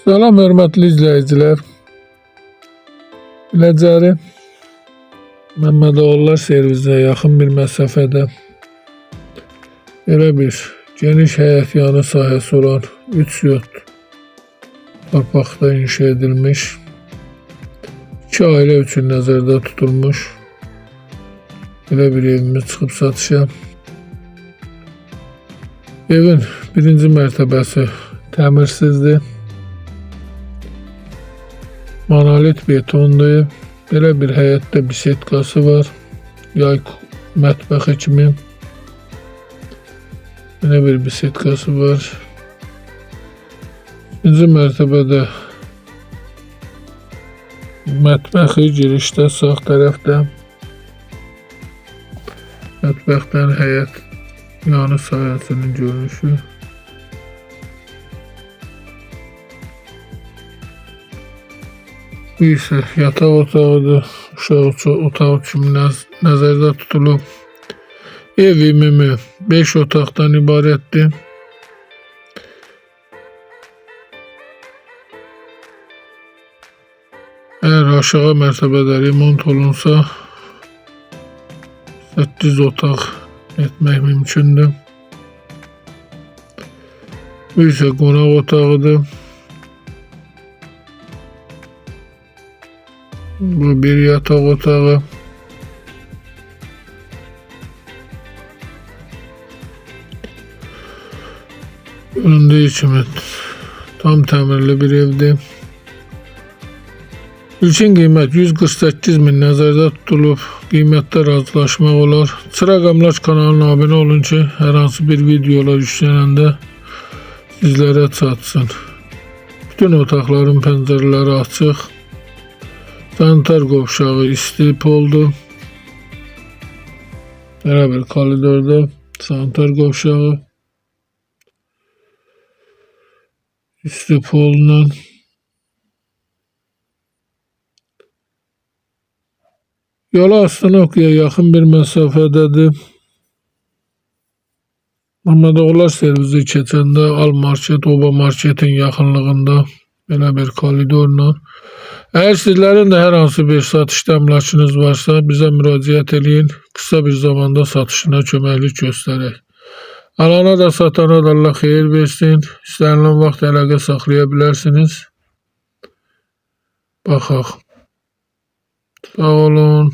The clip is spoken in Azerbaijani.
Salam hörmətli izləyicilər. Biləcəri Məmmədoğullar servisinə yaxın bir məsafədə belə bir geniş həyətyanı sahəsi olan 3 yot torpaqda inşa edilmiş, 2 ailə üçün nəzərdə tutulmuş belə bir evimiz çıxıb satışa. Evin birinci mərtəbəsi təmirsizdir. Monolit betondur. Belə bir həyətdə bisetkası var. Yay mətbəxi kimi. Belə bir bisetkası var. İkinci mərtəbədə mətbəxi girişdə sağ tərəfdə. Mətbəxdən həyət yanı sahəsinin görünüşü. Bu isə yataq otağıdır. Uşaq otağı kimi nəzərdə tutulub. Ev ümumi 5 otaqdan ibarətdir. Əgər aşağı mərtəbədə remont olunsa 8 otaq etmək mümkündür. Bu isə qonaq otağıdır. Bu bir yataq otağı. Göründüyü kimi tam təmirli bir evdir. İlkin qiymət 148.000 nəzərdə tutulub. Qiymətdə razılaşmaq olar. Çıraq Əmlak kanalına abunə olun ki, hər hansı bir videolar yüklənəndə sizlərə çatsın. Bütün otaqların pəncərələri açıq. Sanitar qovşağı isti poldur. Belə bir koridorda sanitar qovşağı isti polla. Yola Astanokya yaxın bir məsafədədir. Məmmədoğullar servisi keçəndə Al Market, Oba Marketin yaxınlığında belə bir koridorla. Əgər sizlərin də hər hansı bir satış əmlakınız varsa, bizə müraciət edin. Qısa bir zamanda satışına köməklik göstərək. Alana da satana da Allah xeyir versin. İstənilən vaxt əlaqə saxlaya bilərsiniz. Baxaq. Sağ olun.